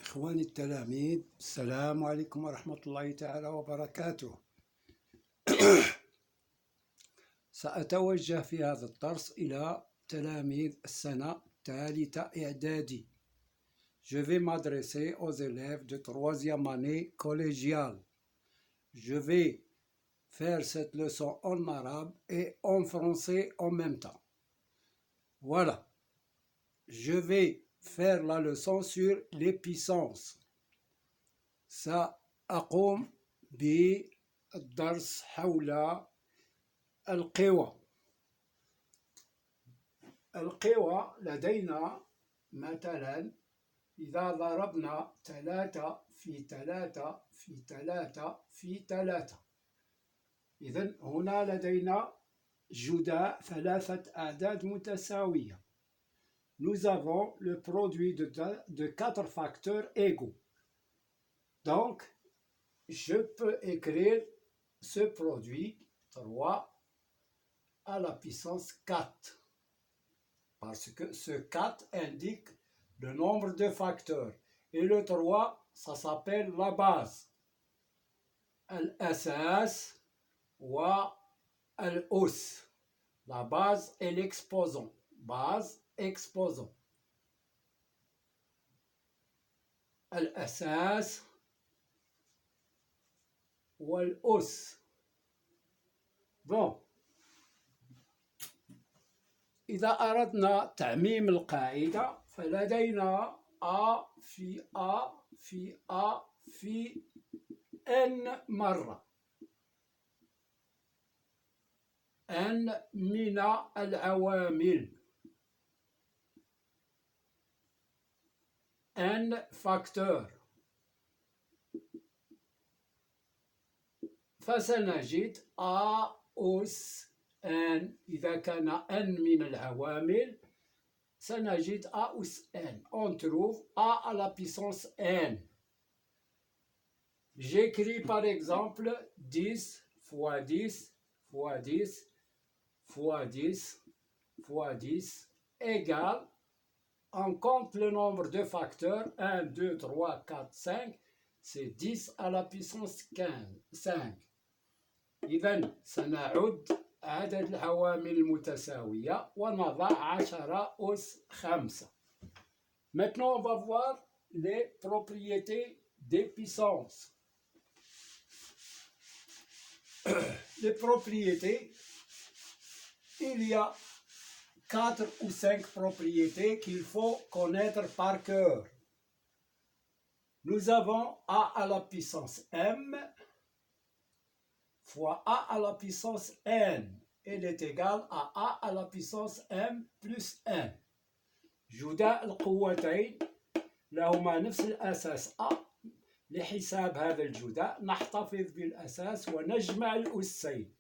إخواني التلاميذ، السلام عليكم ورحمة الله تعالى وبركاته. سأتوجه في هذا الدرس إلى تلاميذ السنة الثالثة إعدادي. Je vais m'adresser aux élèves de troisième année collégiale. Je vais faire cette leçon en arabe et en français en même temps. Voilà. Je vais faire la leçon sur les puissances. سأقوم بالدرس حول القوى. القوى لدينا مثلا إذا ضربنا 3 في 3 في 3 في 3. إذن هنا لدينا جداء 3 أعداد متساوية. Nous avons le produit de 4 facteurs égaux. Donc, je peux écrire ce produit 3 à la puissance 4. Parce que ce 4 indique le nombre de facteurs. Et le 3, ça s'appelle la base. الأساس والأس. La base et l'exposant. Base, exposant. الأساس والأس. Bon. إذا أردنا تعميم القاعدة فلدينا A في A في A في N مرة. N من العوامل. N facteurs. فسنجد A أس N. إذا كان N من العوامل سنجد A أس N. On trouve A à la puissance N. J'écris par exemple 10 fois 10 fois 10 fois 10 fois 10 égale, on compte le nombre de facteurs 1, 2, 3, 4, 5, c'est 10 à la puissance 5. إذن سنعد عدد العوامل المتساوية ونضع 10 أس 5. Maintenant, on va voir les propriétés des puissances. Les propriétés, il y a 4 ou 5 propriétés qu'il faut connaître par cœur. Nous avons A à la puissance M fois A à la puissance N. Elle est égale à A à la puissance M plus N. جداء القوتين لهما نفس الأساس A. لحساب هذا الجداء نحتفظ بالأساس ونجمع الأسين.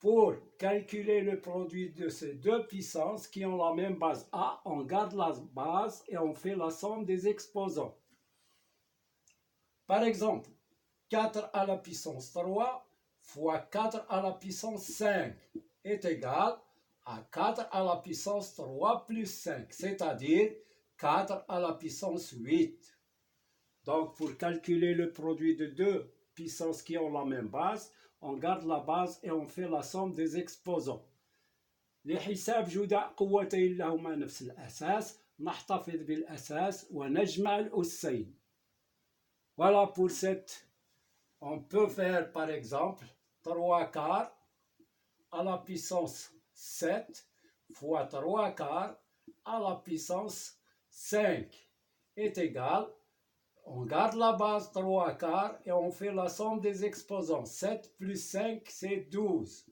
Pour calculer le produit de ces deux puissances qui ont la même base A, on garde la base et on fait la somme des exposants. Par exemple, 4 à la puissance 3 fois 4 à la puissance 5 est égal à 4 à la puissance 3 plus 5, c'est-à-dire 4 à la puissance 8. Donc, pour calculer le produit de deux puissances qui ont la même base, on garde la base et on fait la somme des exposants. لحساب جداء قوتين لهما نفس الأساس نحتفظ بالأساس ونجمع الأسين. Voilà pour cette. On peut faire par exemple 3 quarts à la puissance 7 fois 3 quarts à la puissance 5 est égal. On garde la base 3 quarts et on fait la somme des exposants. 7 plus 5, c'est 12.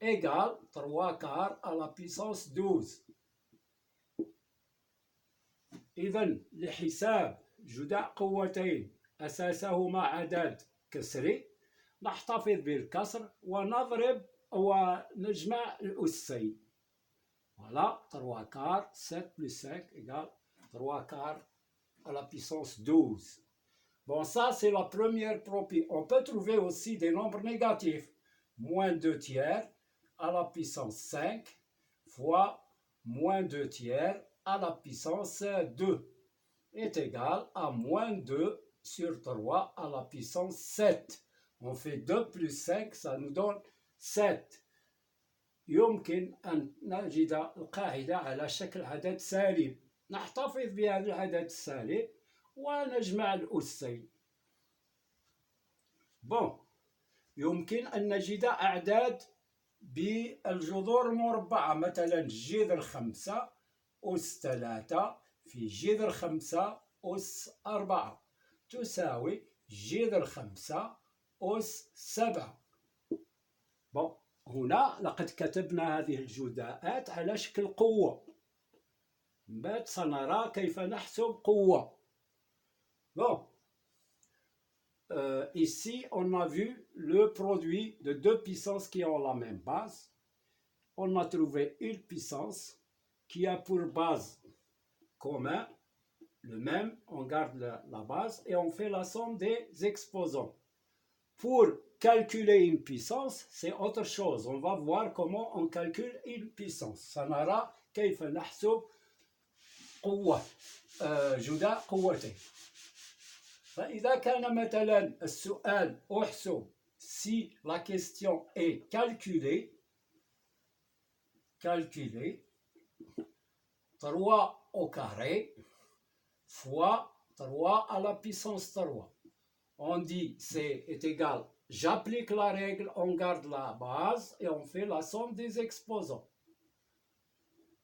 Égale 3 quarts à la puissance 12. إذن لحساب جداء قوتين أساسهما عدد كسري نحتفظ بالكسر ونضرب ونجمع الأسين. Voilà, 3 quarts, 7 plus 5 égale 3 quarts à la puissance 12. Bon, ça c'est la première propriété. On peut trouver aussi des nombres négatifs. Moins 2 tiers à la puissance 5 fois moins 2 tiers à la puissance 2. est égal à moins 2 sur 3 à la puissance 7. On fait 2 plus 5, ça nous donne 7. يمكن أن نجد القاعدة على شكل عدد سالب. نحتفظ بهذا العدد السالب ونجمع الأسين. يمكن أن نجد أعداد بالجذور المربعة، مثلا جذر 5 أس 3 في جذر 5 أس 4 تساوي جذر 5 أس 7. هنا لقد كتبنا هذه الجزاءات على شكل قوة. من بعد سنرى كيف نحسب قوة. Ici, on a vu le produit de deux puissances qui ont la même base. On a trouvé une puissance qui a pour base commun le même. On garde la base et on fait la somme des exposants. Pour calculer une puissance, c'est autre chose. On va voir comment on calcule une puissance. سنرى كيف نحسب قوة جداء قوتين. فإذا كان مثلا السؤال احسب si la question est calculée 3 au carré fois 3 à la puissance 3. On dit c'est est égal, j'applique la règle, on garde la base et on fait la somme des exposants.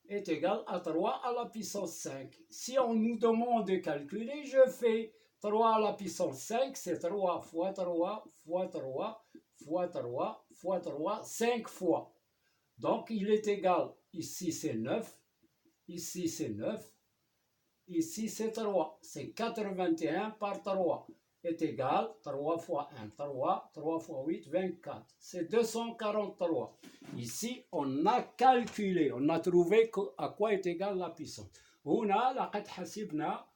Est égal à 3 à la puissance 5. Si on nous demande de calculer, je fais 3 à la puissance 5, c'est 3 fois 3 fois 3 fois 3 fois 3, 5 fois. Donc il est égal, ici c'est 9, ici c'est 9, ici c'est 3. C'est 81 par 3 est égal 3 fois 1, 3, 3 fois 8, 24. C'est 243. Ici, on a calculé, on a trouvé à quoi est égal la puissance. هنا لقد حسبنا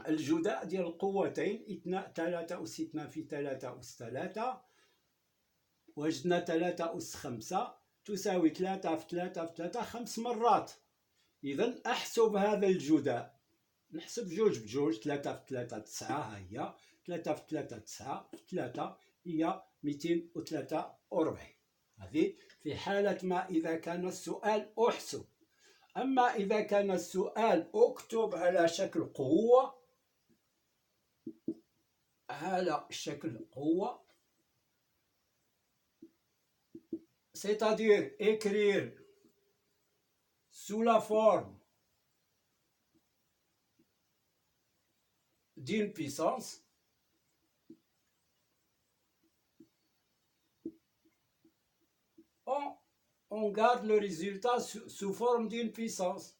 الجداء ديال القوتين 3 أس 2 في 3 أس 3 وجدنا 3 أس 5 تساوي 3 في 3 في 3 5 مرات. إذا أحسب هذا الجداء، نحسب جوج بجوج، 3 في 3 9 ها هي، 3 في 3 9 في 3 هي 243. هذه في حالة ما إذا كان السؤال أحسب. أما إذا كان السؤال أكتب على شكل قوة، على شكل قوة، c'est-à-dire écrire sous la forme d'une puissance, on garde le résultat sous forme d'une puissance.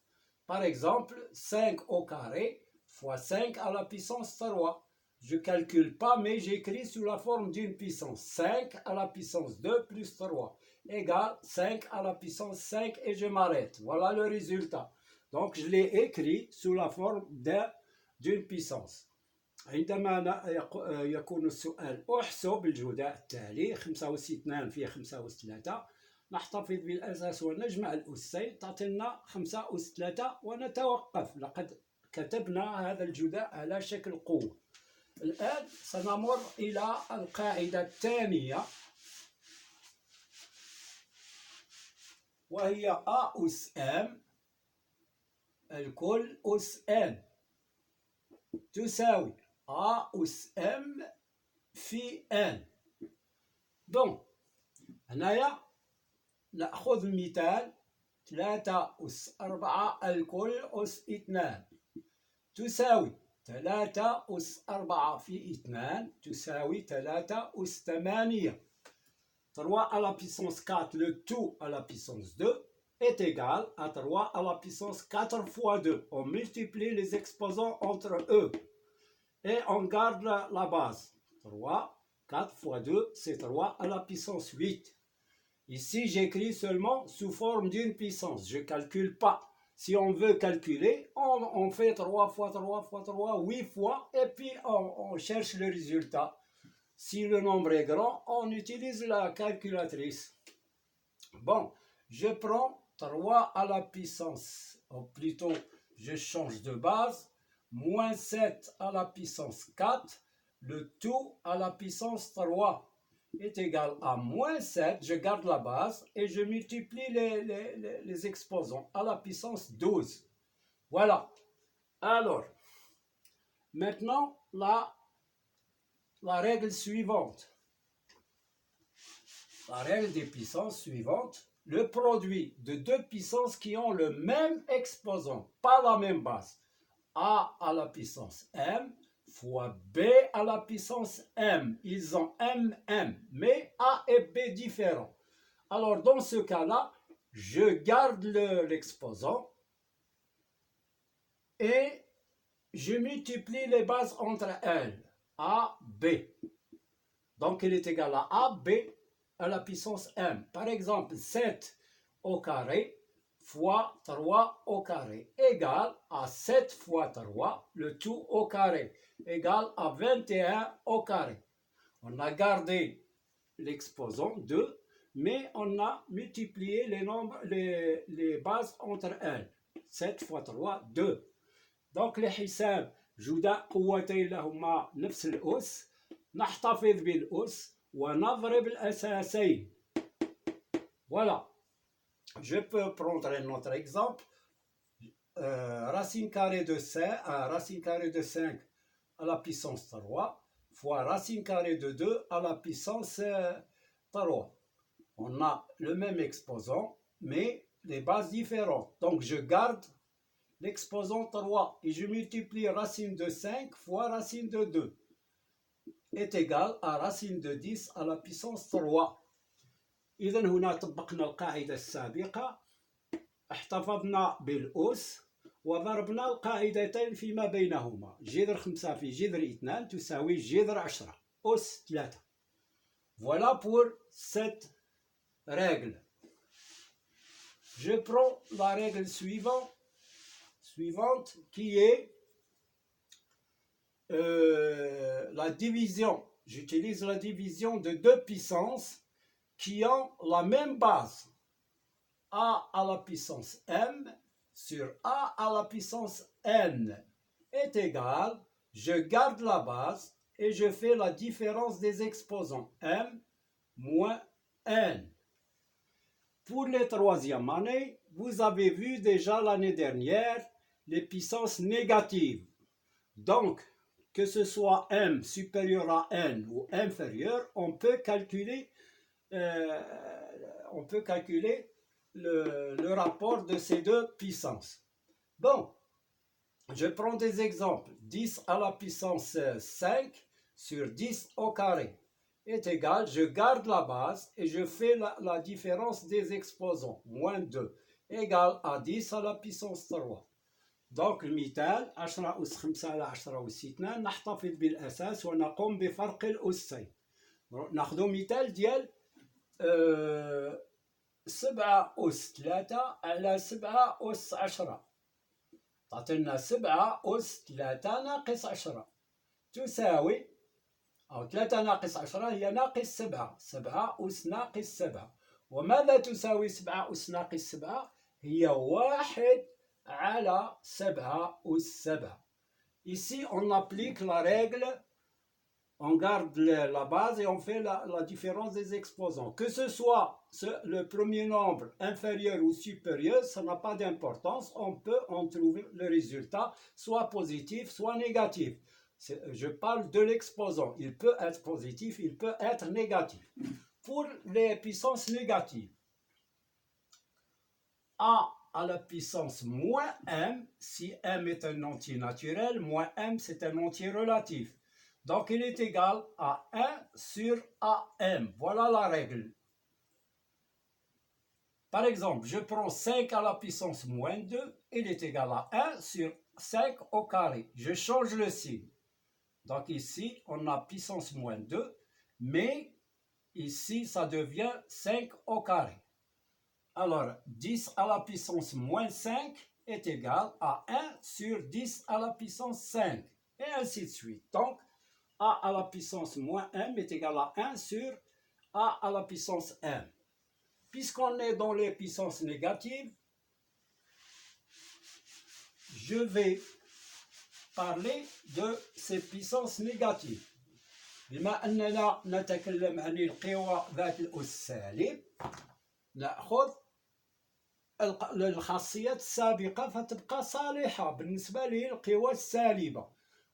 Par exemple, 5 au carré fois 5 à la puissance 3. Je ne calcule pas, mais j'écris sous la forme d'une puissance. 5 à la puissance 2 plus 3 égale 5 à la puissance 5 et je m'arrête. Voilà le résultat. Donc, je l'ai écrit sous la forme d'une puissance. عندما يكون السؤال احسب الجداء التالي 5 أس 2 في 5 أس 3 نحتفظ بالأساس ونجمع الأسين تعطينا 5 أس 3 ونتوقف. لقد كتبنا هذا الجداء على شكل قوة. الآن سنمر إلى القاعدة الثانية وهي A أس M الكل أس N تساوي A أس M في N. دونك هنايا نأخذ مثال 3 أس 4 الكل أس 2 تساوي 3 أس 4 في 2 تساوي 3 أس 8. 3 à la puissance 4, le tout à la puissance 2, est égal à 3 à la puissance 4 fois 2. On multiplie les exposants entre eux et on garde la base. 3, 4 fois 2, c'est 3 à la puissance 8. Ici, j'écris seulement sous forme d'une puissance. Je ne calcule pas. Si on veut calculer, on fait 3 fois 3 fois 3, 8 fois, et puis on cherche le résultat. Si le nombre est grand, on utilise la calculatrice. Bon, je prends 3 à la puissance, ou plutôt, je change de base, moins 7 à la puissance 4, le tout à la puissance 3 est égal à moins 7, je garde la base et je multiplie les exposants à la puissance 12. Voilà. Alors, maintenant, la règle suivante. La règle des puissances suivante. Le produit de deux puissances qui ont le même exposant, pas la même base. A à la puissance m fois B à la puissance m. Ils ont m, mais A et B différents. Alors, dans ce cas-là, je garde l'exposant et je multiplie les bases entre elles. A, B. Donc, il est égal à A, B à la puissance m. Par exemple, 7 au carré fois 3 au carré égale à 7 fois 3, le tout au carré, égale à 21 au carré. On a gardé l'exposant 2, mais on a multiplié les bases entre elles. 7 fois 3, 2. Donc الحساب جداء قوتين لهما نفس الأس نحتفظ بالأس ونضرب الأساسين. Voilà. Je peux prendre un autre exemple. Racine carrée de 5 à la puissance 3 fois racine carrée de 2 à la puissance 3. On a le même exposant, mais les bases différentes. Donc je garde l'exposant 3 et je multiplie racine de 5 fois racine de 2 est égal à racine de 10 à la puissance 3. إذا هنا طبقنا القاعدة السابقة، احتفظنا بالأس وضربنا القاعدتين فيما بينهما. جذر 5 في جذر 2 تساوي جذر 10 أس 3. Voilà pour cette règle. Je prends la règle suivante qui est la division. J'utilise la division de deux puissances qui ont la même base. A à la puissance m sur A à la puissance n est égal, je garde la base et je fais la différence des exposants m moins n. Pour les troisième années, vous avez vu déjà l'année dernière les puissances négatives. Donc, que ce soit m supérieur à n ou inférieur, on peut calculer le rapport de ces deux puissances. Bon, je prends des exemples. 10 à la puissance 5 sur 10 au carré est égal, je garde la base et je fais la différence des exposants, moins 2, égal à 10 à la puissance 3. Donc المثال 10 أس 5 على 10 أس 2 نحتفظ بالأساس ونقوم بفرق الأسين. ناخذ مثال ديال 7 أس 3 على 7 أس 10 تعطينا 7 أس 3 ناقص 10 تساوي، أو 3 ناقص 10 هي ناقص 7، 7 أس ناقص 7. وماذا تساوي 7 أس ناقص 7؟ هي 1 على 7 أس 7. Ici, on applique la règle, on garde la base et on fait la différence des exposants. Que ce soit le premier nombre inférieur ou supérieur, ça n'a pas d'importance. On peut en trouver le résultat, soit positif, soit négatif. Je parle de l'exposant. Il peut être positif, il peut être négatif. Pour les puissances négatives, A à la puissance moins m, si m est un entier naturel, moins m c'est un entier relatif. Donc il est égal à 1 sur am. Voilà la règle. Par exemple, je prends 5 à la puissance moins 2, il est égal à 1 sur 5 au carré. Je change le signe. Donc ici, on a puissance moins 2, mais ici, ça devient 5 au carré. Alors, 10 à la puissance moins 5 est égal à 1 sur 10 à la puissance 5, et ainsi de suite. Donc, A à la puissance moins m est égal à 1 sur A à la puissance m. Puisqu'on est dans les puissances négatives, je vais parler de ces puissances négatives. بما أننا نتكلم عن القوى ذات الأس السالب نأخذ الخاصيات السابقة فتبقى صالحة بالنسبة للقوى السالبة.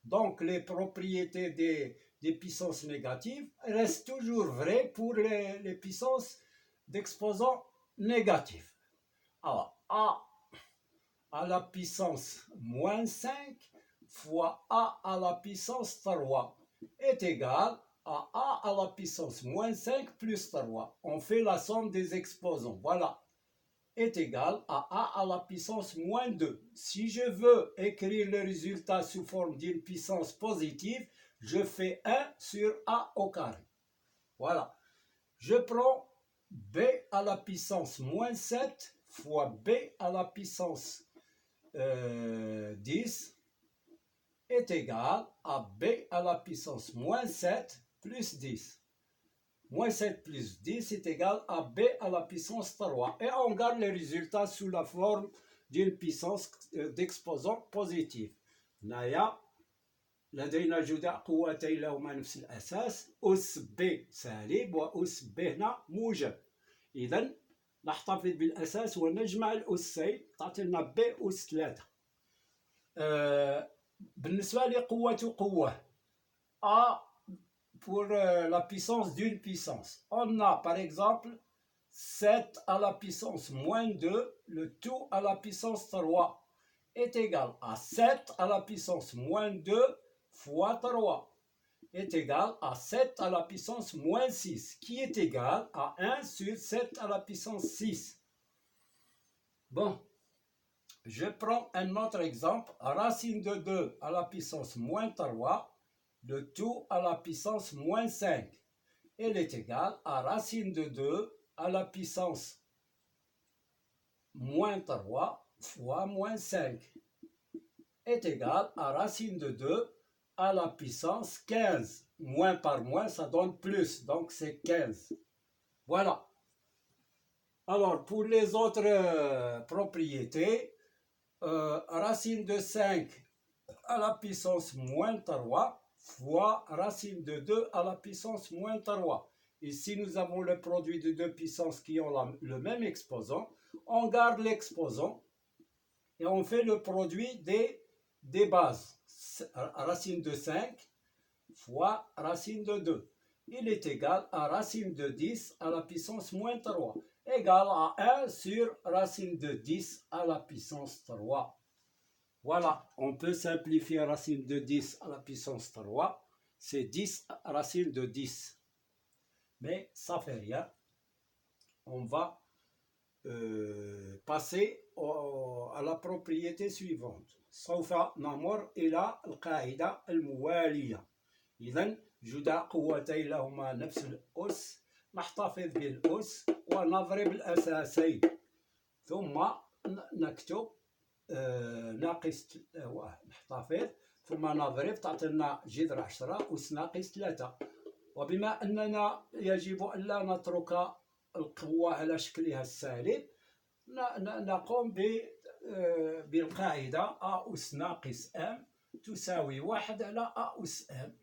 Donc les propriétés des puissances négatives restent toujours vraies pour les puissances d'exposants négatifs. Alors A à la puissance moins 5 fois A à la puissance 3 est égal à A à la puissance moins 5 plus 3. On fait la somme des exposants. Voilà. Est égal à A à la puissance moins 2. Si je veux écrire le résultat sous forme d'une puissance positive, je fais 1 sur A au carré. Voilà. Je prends B à la puissance moins 7 fois B à la puissance 10 est égal à B à la puissance moins 7 plus 10. Moins 7 plus 10 est égal à B à la puissance 3. Et on garde les résultats sous la forme d'une puissance d'exposant positif. هنايا لدينا جداء قوتين لهما نفس الأساس أس B سالب وأس B هنا موجب. إذا نحتفظ بالأساس ونجمع الأسين تعطي لنا B أس 3. بالنسبة لقوة قوة A pour la puissance d'une puissance. On a par exemple 7 à la puissance moins 2, le tout à la puissance 3 est égal à 7 à la puissance moins 2 fois 3 est égal à 7 à la puissance moins 6 qui est égal à 1 sur 7 à la puissance 6. Bon, je prends un autre exemple, racine de 2 à la puissance moins 3, le tout à la puissance moins 5. Elle est égale à racine de 2 à la puissance moins 3 fois moins 5 est égal à racine de 2 à la puissance 15. Moins par moins, ça donne plus, donc c'est 15. Voilà. Alors, pour les autres propriétés, racine de 5 à la puissance moins 3 fois racine de 2 à la puissance moins 3. Ici, nous avons le produit de deux puissances qui ont le même exposant. On garde l'exposant et on fait le produit des bases. Racine de 5 fois racine de 2. Il est égal à racine de 10 à la puissance moins 3, égal à 1 sur racine de 10 à la puissance 3. Voilà, on peut simplifier racine de 10 à la puissance 3. C'est 10 racine de 10. Mais ça ne fait rien. On va passer à la propriété suivante. سوف نمر إلى القاعدة الموالية. إذن جداء قوتين لهما نفس الأس نحتفظ بالأس ونضرب الأساسين ثم نكتب ناقص نحتفظ ثم نضرب تعطينا جذر 10 أس ناقص 3. وبما أننا يجب أن لا نترك القوة على شكلها السالب نقوم بالقاعدة أ أس ناقص أم تساوي 1 على أ أس أم.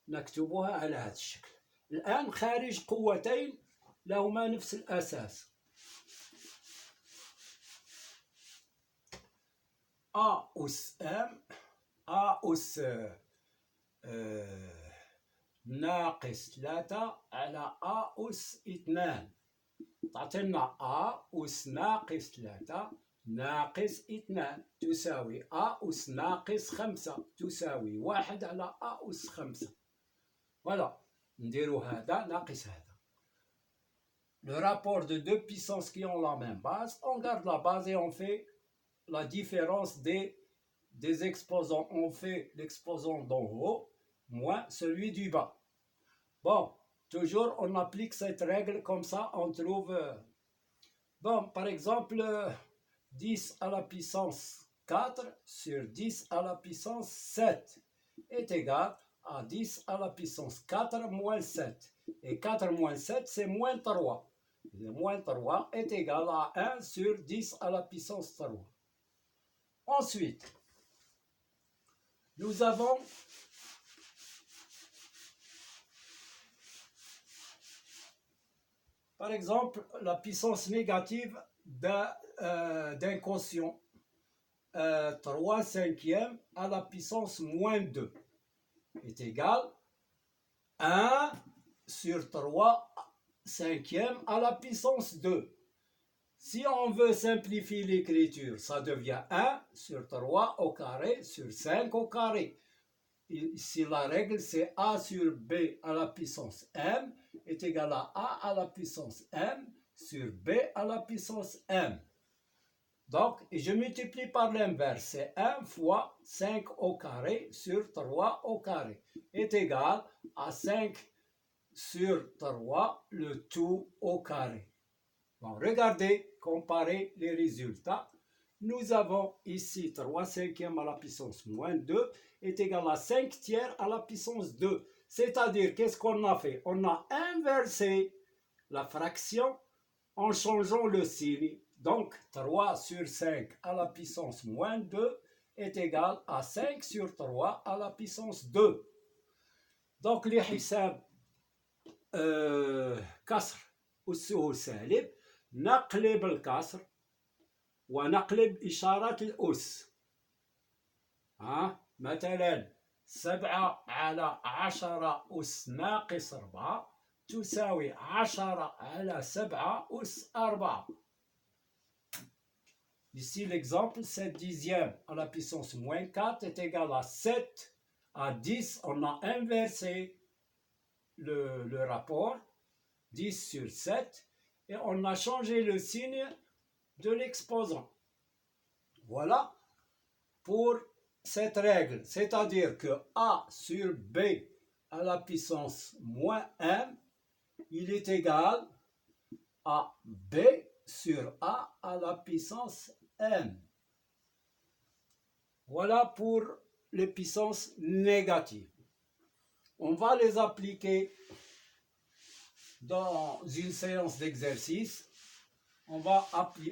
نكتبها على هذا الشكل. الآن خارج قوتين لهما نفس الأساس. أ أس أم أ أس ناقص 3 على أ أس 2 تعطينا أ أس ناقص 3 ناقص 2 تساوي أ أس ناقص 5 تساوي 1 على أ أس 5. Voilà, نديرو هذا ناقص هذا. Le rapport de deux puissances qui ont la même base, on garde la base et on fait la différence des exposants. On fait l'exposant d'en haut moins celui du bas. Bon, toujours on applique cette règle comme ça, on trouve... Bon, par exemple, 10 à la puissance 4 sur 10 à la puissance 7 est égal à 10 à la puissance 4 moins 7. Et 4 moins 7, c'est moins 3. Le moins 3 est égal à 1 sur 10 à la puissance 3. Ensuite, Nous avons par exemple la puissance négative d'un quotient 3 cinquièmes à la puissance moins 2 est égal à 1 sur 3 cinquièmes à la puissance 2. Si on veut simplifier l'écriture, ça devient 1 sur 3 au carré sur 5 au carré. Ici, la règle, c'est A sur B à la puissance M est égal à A à la puissance M sur B à la puissance M. Donc, je multiplie par l'inverse, c'est 1 fois 5 au carré sur 3 au carré est égal à 5 sur 3 le tout au carré. Bon, regardez, comparez les résultats. Nous avons ici 3 cinquièmes à la puissance moins 2 est égal à 5 tiers à la puissance 2. C'est-à-dire, qu'est-ce qu'on a fait? On a inversé la fraction en changeant le signe. Donc, 3 sur 5 à la puissance moins 2 est égal à 5 sur 3 à la puissance 2. Donc, les حساب كسر أسه سالب نقلب الكسر ونقلب إشارات الأس. مثلا 7 على 10 أس ناقص 4 تساوي 10 على 7 أس 4. Ici, l'exemple, 7 dixièmes à la puissance moins 4 est égal à 7 à 10. On a inversé le rapport, 10 sur 7, et on a changé le signe de l'exposant. Voilà pour cette règle, c'est-à-dire que A sur B à la puissance moins M, il est égal à B sur A à la puissance M. Voilà pour les puissances négatives. On va les appliquer dans une séance d'exercice. On va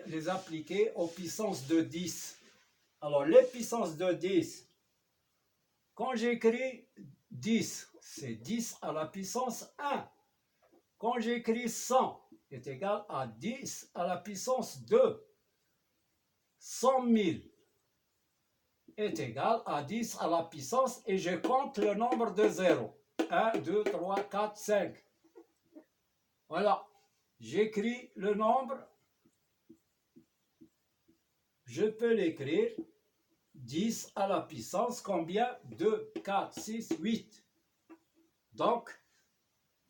les appliquer aux puissances de 10. Alors, les puissances de 10, quand j'écris 10, c'est 10 à la puissance 1. Quand j'écris 100, est égal à 10 à la puissance 2. 100 000 est égal à 10 à la puissance et je compte le nombre de zéros. 1, 2, 3, 4, 5. Voilà. J'écris le nombre. Je peux l'écrire. 10 à la puissance combien? 2, 4, 6, 8. Donc,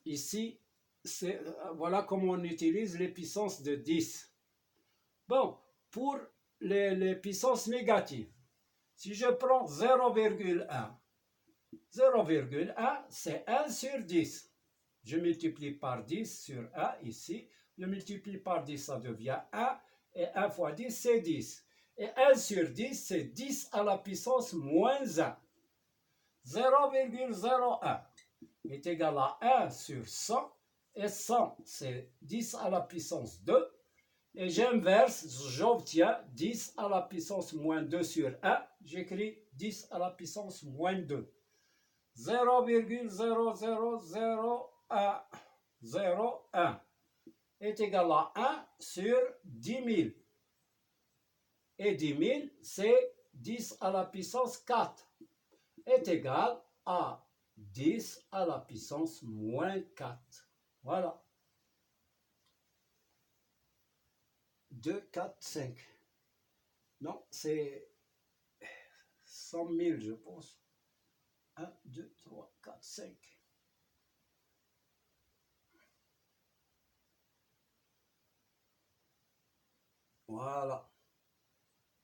ici, voilà comment on utilise les puissances de 10. Bon, pour les puissances négatives, si je prends 0,1, 0,1 c'est 1 sur 10. Je multiplie par 10 sur 1 ici. Je multiplie par 10, ça devient 1. Et 1 fois 10, c'est 10. Et 1 sur 10, c'est 10 à la puissance moins 1. 0,01 est égal à 1 sur 100. Et 100, c'est 10 à la puissance 2. Et j'inverse, j'obtiens 10 à la puissance moins 2 sur 1. J'écris 10 à la puissance moins 2. 0,00001 est égal à 1 sur 10 000. Et 10 000, c'est 10 à la puissance 4 est égal à 10 à la puissance moins 4. Voilà. 2, 4, 5. Non, c'est 100 000, je pense. 1, 2, 3, 4, 5. Voilà.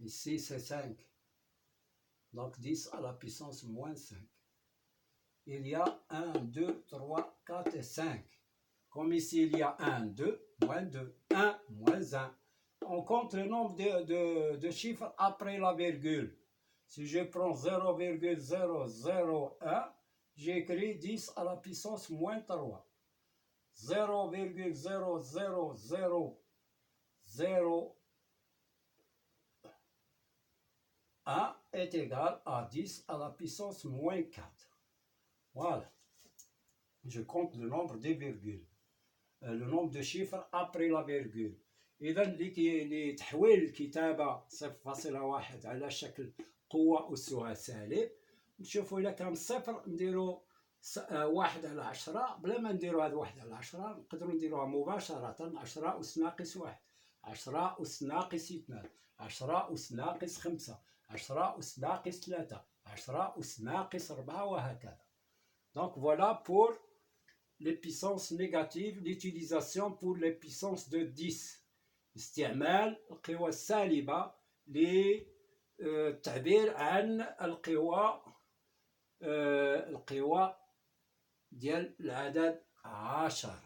Ici, c'est 5. Donc 10 à la puissance moins 5. Il y a 1, 2, 3, 4 et 5. Comme ici, il y a 1, 2, moins 2, 1, moins 1. On compte le nombre de chiffres après la virgule. Si je prends 0,001, j'écris 10 à la puissance moins 3. 0,00001 est égal à 10 à la puissance moins 4. Voilà. Je compte le nombre des virgules. Le nombre de chiffres après la virgule. إذا لتحويل الكتابة 0.1 على شكل قوة أسها سالب، نشوفوا إلا كان صفر نديرو 1 على 10، بلا ما نديرو هاد 1 على 10 نقدروا نديروها مباشرة 10 أس ناقص 1، 10 أس ناقص 2، 10 أس ناقص 5، 10 أس ناقص 3، 10 أس ناقص 4 وهكذا. Donc voilà pour les puissances négatives, l'utilisation pour les puissances de 10. استعمال القوى السالبة للتعبير عن القوى ديال العدد 10.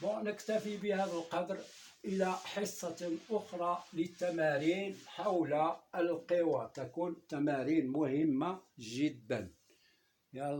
نكتفي بهذا القدر إلى حصة أخرى للتمارين حول القوى، تكون تمارين مهمة جدا.